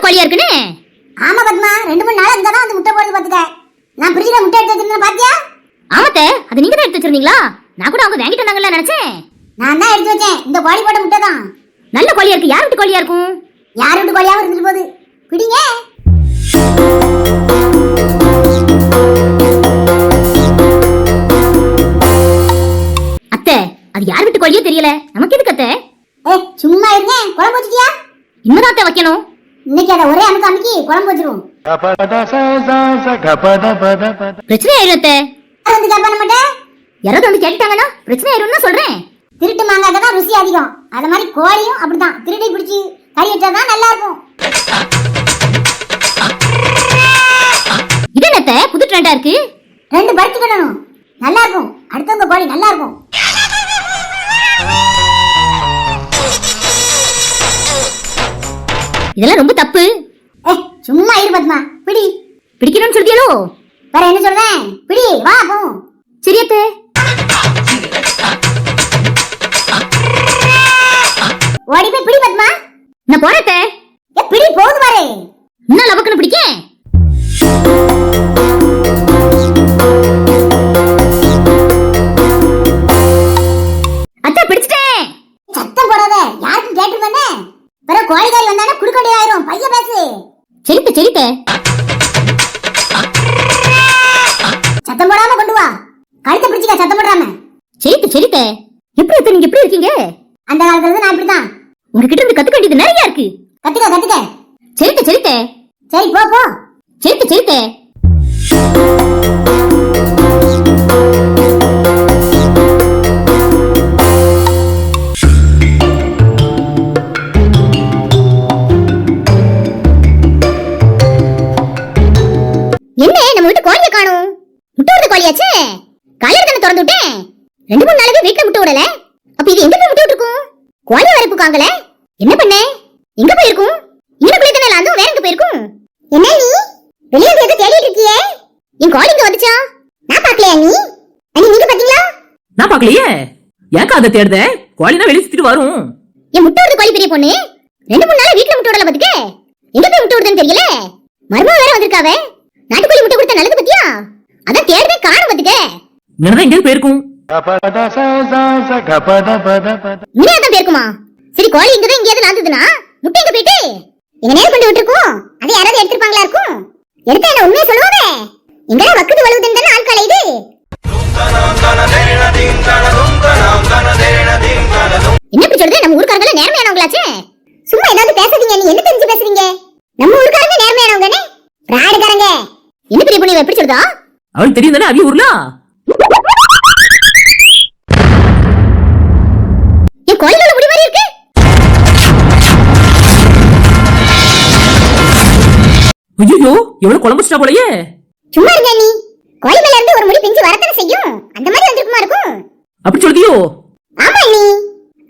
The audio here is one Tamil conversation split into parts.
கோழியா இருக்குன்னு. ஆமா பத்மா, 2-3 நாளா இங்கதான் வந்து முட்டை போடுறது பாத்துக்க. நான் ஃப்ரிட்ஜ்ல முட்டை எடுத்து வச்சிருந்தேன் பாத்தியா? ஆமாத்தே, அது நீங்க தான் எடுத்து வச்சிருந்தீங்களா? நான் கூட அவங்க வாங்கிட்டு வந்தாங்கன்னு நினைச்சேன். நான் தான் எடுத்து வச்சேன். இந்த கோழி போட்ட முட்டை தான். நல்ல கோழியா இருக்கு. யார் வீட்டு கோழியா இருக்கும்? யார் வீட்டு கோழியாவும் இருந்துட்டு போகுது. பிடிங்க. அத்தை, அது யார் வீட்டு கோழியே தெரியல. நமக்கு எதுக்கு அத்தை? சும்மா இருங்க. குழம்பு வச்சிட்டியா? இன்னும் அத்தை வைக்கணும். இன்னைக்கு அதை ஒரே அமுக்கி குழம்பு வச்சிருவோம். பிரச்சனை ஆயிடும் அத்தை. வந்து கேட்ப நம்மட்ட யாராவது வந்து கேட்டுட்டாங்கன்னா பிரச்சனை ஆயிடும் சொல்றேன். திருட்டு மாங்காய்க்கு தான் ருசி அதிகம். அது மாதிரி கோழியும் அப்படிதான். திருடி பிடிச்சி கறி வச்சாதான் நல்லா இருக்கும். இது என்னத்த புது ட்ரெண்டா இருக்கு? 2 பறிச்சு கிடணும். நல்லா இருக்கும். அடுத்தவங்க கோழி நல்லா இருக்கும். இதெல்லாம் ரொம்ப தப்பு. சும்மா இரு பத்மா. பிடி. பிடிக்கணும்னு சொல்லியோ? வேற என்ன சொல்றேன்? பிடி, வா போ. சரியத்தே. ஓடி போய் பிடி பத்மா. நான் போறேன். பிடி போகுது பாரு. இன்னும் லவக்குன்னு பிடிக்க. அத்தை பிடிச்சிட்டேன். சத்தம் போடாத. யாருக்கும் கேட்டு வந்தே. வேற கோழிக்காரி வந்தானே குடுக்கண்டே ஆயிரும். பைய பேசு. சரித்த சரித்த. சத்தம் போடாம கொண்டு வா. கழுத்தை பிடிச்சிக்க சத்தம் போடாம. சரித்த சரித்த. எப்படி அத்தை நீங்க எப்படி இருக்கீங்க? அந்த காலத்துல இருந்து நான் இப்படிதான். உங்ககிட்ட இருந்து கத்துக்க வேண்டியது நிறைய இருக்கு. கத்துக்க கத்துக்க. சரித்த சரித்த. சரி போ போ. சரித்த சரித்த. என்ன நம்ம வீட்டு கோழியை காணோம்? முட்டை விடுற கோழியாச்சே. காலையில தானே திறந்து விட்டேன். 2-3 நாளாவே வீட்டுல முட்டை விடல. அப்ப இது எங்க போய் முட்டை விட்டுருக்கும்? கோழி வரைப்பு காங்கல. என்ன பண்ண? எங்க போயிருக்கும்? இங்கக்குள்ளே தானே லாந்தும். வேற எங்க போயிருக்கும்? என்ன நீ வெளியே ஏதோ தேடிட்டு இருக்கியே? என் கோழி இங்க வந்துச்சா? நான் பாக்கலையா நீ? அண்ணி நீங்க பாத்தீங்களா? நான் பாக்கலையே. ஏக்கா அதை தேடுத? கோழினா வெளியே சுத்திட்டு வரும். என் முட்டை விடுற கோழி பெரிய பொண்ணு 2-3 நாளா வீட்டுல முட்டை விடல பாத்துக்க. எங்க போய் முட்டை விடுதுன்னு தெரியல. மருமக வேற வந்திருக்காவே. நாட்டுக்கோழி முட்டை கொடுத்தா நல்லது பத்தியா? அதான் தேடுதே காணும் பாத்துக்க. இங்கதான் எங்க போயிருக்கும்? இங்கதான் போயிருக்குமா? சரி கோழி இங்கதான் எங்கேயாவது லாந்ததுன்னா முட்டை எங்க போயிட்டு எங்க நேரம் கொண்டு விட்டுருக்கோம். அதை யாராவது எடுத்துருப்பாங்களா இருக்கும்? எடுத்தா என்ன உண்மையை சொல்லுவாங்க. எங்கடா வக்குது வலுவுதுன்னு ஆட்கால இது. என்ன இப்படி சொல்றது? நம்ம ஊர்க்காரங்கள நேர்மையானவங்களாச்சே. சும்மா ஏதாவது பேசாதீங்க. நீ என்ன தெரிஞ்சு பேசுறீங்க? நம்ம ஊர்க்காரங்க நேர்மையானவங்கனே. பிராடுகாரங்க. என்ன பெரிய பொண்ணு எப்படி சொல்றா? அவளுக்கு தெரியும் தானே அவிய ஊர்ல. என் கோழிகள முடி மாதிரி இருக்கு. ஐயோ எவ்வளவு குழம்புச்சா போலயே. சும்மா இருங்க நீ. கோழி மேல இருந்து ஒரு முடி பிஞ்சு வரத்தானே செய்யும். அந்த மாதிரி வந்திருக்குமா இருக்கும்? அப்படி சொல்றியோ? ஆமா நீ.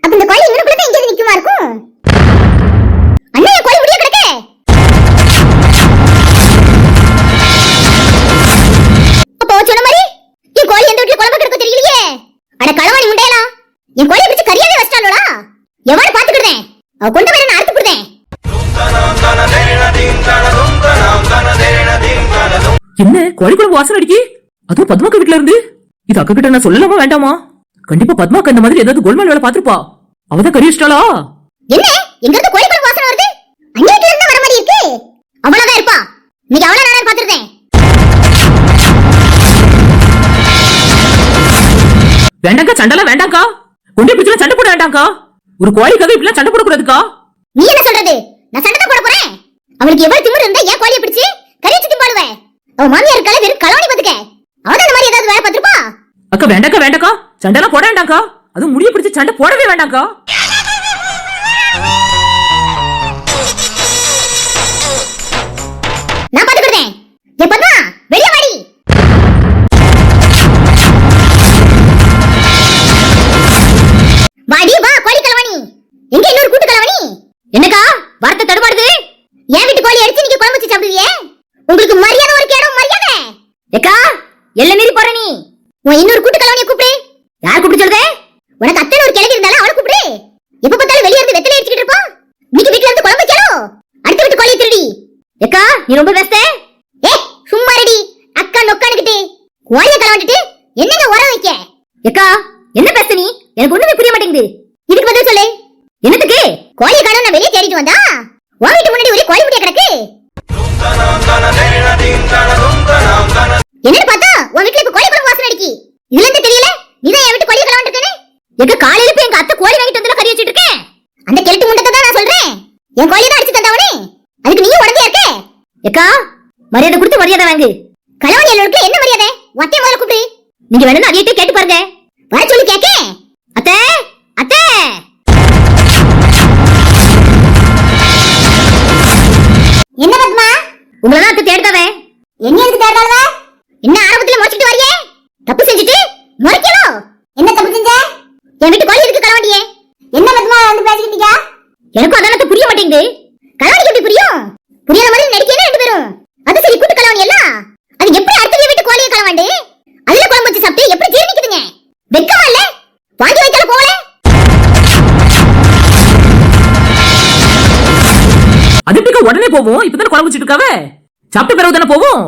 அப்ப இந்த கோழி இன்னும் கூட எங்க நிக்குமா இருக்கும்? அண்ணா என் கோழி முடிய கிடக்க. அப்போ சொன்ன மாதிரி என் கோழி எந்த வீட்டுல குழம்பு கிடக்க தெரியலையே. அட களவாணி முண்டையலா. என் கோழியை பிடிச்சு கறியாவே வச்சிட்டாளோடா. எவனை பாத்துக்கிட்டேன். அவ கொண்டு வர நான் அறுத்து போடுறேன். என்ன கோழி குழம்பு வாசனை அடிக்கி? அதுவும் பத்மாக்க வீட்டுல இருந்து. இது அக்கா கிட்ட நான் சொல்லலாமா வேண்டாமா? கண்டிப்பா பத்மாக்க இந்த மாதிரி ஏதாவது கோல்மால் வேலை பாத்துருப்பா. அவதான் கறி வச்சிட்டாளா? என்ன எங்க இருந்து கோழி குழம்பு வாசனை வருது? அங்க வீட்டுல இருந்து வர மாதிரி இருக்கு. அவ்வளவுதான் இருப்பா. இன்னைக்கு அவளை நானே பாத்துருக்கேன். வேண்டாக்கா சண்டெல்லாம் வேண்டாக்கா. கொண்டே பிடிச்சா சண்டை போட வேண்டாக்கா. ஒரு கோழிக்காக இப்படி சண்டை போடக்கூடாதுக்கா. நீ என்ன சொல்றது? நான் சண்டை தான் போட போறேன். அவளுக்கு எவ்வளவு திமிரு இருந்தா ஏன் கோழியை பிடிச்சு கறி வச்சு திம்பாடுவேன். அவ மாமியார் இருக்கால வெறும் களவாணி பாத்துக்க. அவதான் இந்த மாதிரி ஏதாவது வேலை பாத்துருப்பா. அக்கா வேண்டாக்கா வேண்டாக்கா. சண்டைலாம் போட வேண்டாக்கா. அது முடிய பிடிச்சு சண்டை போடவே வேண்டாக்கா. நான் பாத்துக்கிட்டேன். என் பத்மா வெளியே வாடி. வாடி வா கோழி களவாணி. எங்க இன்னொரு கூட்டு களவாணி? என்னக்கா வார்த்தை தடுமாடுது? என் வீட்டு கோழி அடிச்சு நீங்க குழம்பு வச்சு சாப்பிடுவீங்க. உங்களுக்கு மரியாதை ஒரு கேடும் மரியாதை. ஏக்கா எல்ல மீறி போற நீ. உன் இன்னொரு கூட்டு களவாணியை கூப்பிடு. யார் கூப்பிட்டு சொல்றே? உனக்கு அத்தனை ஒரு கிழவி இருந்தாலும் அவளை கூப்பிடு. எப்ப பார்த்தாலும் வெளியே இருந்து வெத்தலை அடிச்சுக்கிட்டு இருப்பா. நீ ரொம்ப பேச. ஏ சும்மா ரெடி. அக்கா நொக்கானுக்கிட்டு கோழிய கலவண்டிட்டு என்னங்க உரம் வைக்க? ஏக்கா என்ன பேச நீ? எனக்கு ஒண்ணுமே புரிய மாட்டேங்குது. இதுக்கு பதில் சொல்லு. என்னத்துக்கு? கோழிய காணோம் நான் வெளியே தேடிட்டு வந்தா உன் வீட்டு முன்னாடி ஒரே கோழி முட்டைய கிடக்கு. என்னன்னு பார்த்தா உன் வீட்டுல இப்ப கோழி குழம்பு வாசனை அடிக்கி. இதுல இருந்து தெரியல நீதான் என் வீட்டு கோழிய கலவண்டிருக்கேன்னு. எங்க காலையில போய் எங்க அத்தை கோழி வாங்கிட்டு வந்து கறி வச்சிட்டு இருக்கேன். அந்த கெளுட்டு முண்டத்தை தான் நான் சொல்றேன். என் கோழி தான் அடிச்சு தந்தவனே. அதுக்கு நீயும் உடனே இருக்க. ஏக்கா மரியாதை கொடுத்து மரியாதை வாங்கு. கலவணி எல்லோருக்கும் என்ன மரியாதை? ஒத்தைய முதல்ல கூப்பிடு. நீங்க வேணும்னு அதையிட்டே கேட்டு பாருங்க. வர சொல்லி கேட்க. அத்தை அத்தை என்ன பத்மா? உங்களை தான் அத்தை தேடுதாவே. என்ன எதுக்கு தேடாதவ? என்ன ஆரம்பத்துல முறைச்சிட்டு வரியே? தப்பு செஞ்சுட்டு முறைக்கணும். என்ன தப்பு செஞ்ச? என் வீட்டு கோழி இருக்கு கலவண்டியே. என்ன பத்மா வந்து பேசிக்கிட்டீங்க? எனக்கும் அதானத்தை புரிய மாட்டேங்குது. கலவணிக்கு எப்படி புரியும்? புரியாத மாதிரி நடிக்கணும் ரெண்டு பேரும். அது சரி கூட்டு கலவணி எல்லாம். அது எப்படி அடுத்த வீட்டு கோழியை கலவாண்டு அதுல குழம்பு வச்சு சாப்பிட்டு எப்படி ஜீரணிக்குதுங்க? வெக்கமா இல்ல? வாங்கி வைக்கல போல. அது எப்படிக்கா உடனே போவோம்? இப்பதானே குழம்பு வச்சிட்டு இருக்காவே. சாப்பிட்ட பிறகு தானே போவோம்.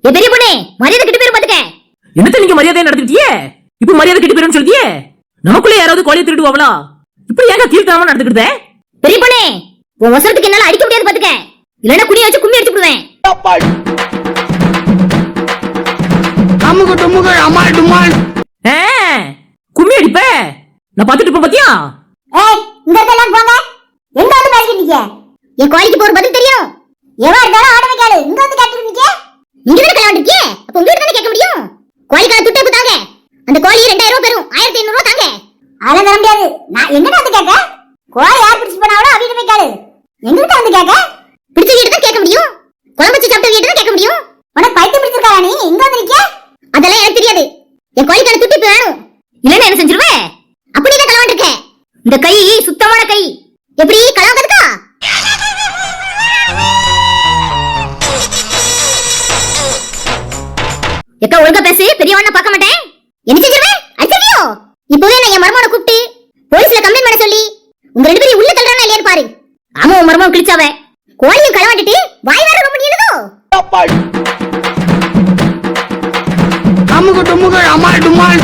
ஏ பெரிய பொண்ணே மரியாதை கிட்ட பேரும் பாத்துக்க. என்னத்த நீங்க மரியாதையை நடந்துக்கிட்டியே? இப்ப மரியாதை கிட்ட பேரும் சொல்லியே. நமக்குள்ள யாராவது கோழியை திருடுவாங்களா? இப்படி ஏங்க கீழ்த்தனமா நடந்துக்கிட்டே? பெரிய பொண்ணே உன் வசரத்துக்கு என்னால அடிக்க முடியாது பாத்துக்க. இல்லன்னா குடிய வச்சு கும்மி அடிச்சு விடுவேன். கும்மி அடிப்ப நான் பாத்துட்டு இருப்பேன் பாத்தியா? ஏய் இந்த இடத்துல போங்க. எங்க வந்து பேசிக்கிட்டீங்க? என் கோழிக்கு போற பதில் தெரியும். எவா இருந்தாலும் ஆடவே கேளு. இங்க வந்து கேட்டுக்கிட்டீங்க? நீங்க தானே கலவாண்டிருக்கீங்க. அப்ப உங்க தானே கேட்க முடியும். கோழிக்கான துட்டை தாங்க. அந்த கோழி 2000 ரூபாய் பெறும். 1500 ரூபாய் தாங்க. அதெல்லாம் தர முடியாது. நான் எங்கிட்ட வந்து கேட்க? கோழி யார் பிடிச்சு போனாவளோ அவகிட்ட போய் கேளு. எங்கிட்ட வந்து கேட்க? பிடிச்ச வீட்டு தான் கேட்க முடியும். குழம்பு வச்சு சாப்பிட்ட வீட்டு தான் கேட்க முடியும். உனக்கு பைத்தியம் பிடிச்சிருக்கா நீ? இங்க வந்து நிக்க? அதெல்லாம் எனக்கு தெரியாது. என் கோழிக்கான துட்டு இப்ப வேணும். இல்லன்னா என்ன செஞ்சிருவேன்? அப்படிதான் கலவாண்டிருக்க. இந்த கை சுத்தமான கை. எப்படி கலவாங்கதுக்கா? எக்கா ஒழுங்கா பேசு. பெரியவண்ண பார்க்க மாட்டேன். என்ன செஞ்சிருவேன்? அடிச்சியோ? இப்பவே நான் என் மருமகனை கூப்பிட்டு போலீஸ்ல கம்ப்ளைண்ட் பண்ண சொல்லி உங்க ரெண்டு பேரும் உள்ள தள்ளுறானா இல்லையான்னு பாரு. ஆமா உன் மருமகன் கிழிச்சாவ. கோழியும் களவாண்டிட்டு வாய் வேற ரொம்ப நீளதோ. அம்முக்கு டும்முக்கு அம்மாள் டும்மாள்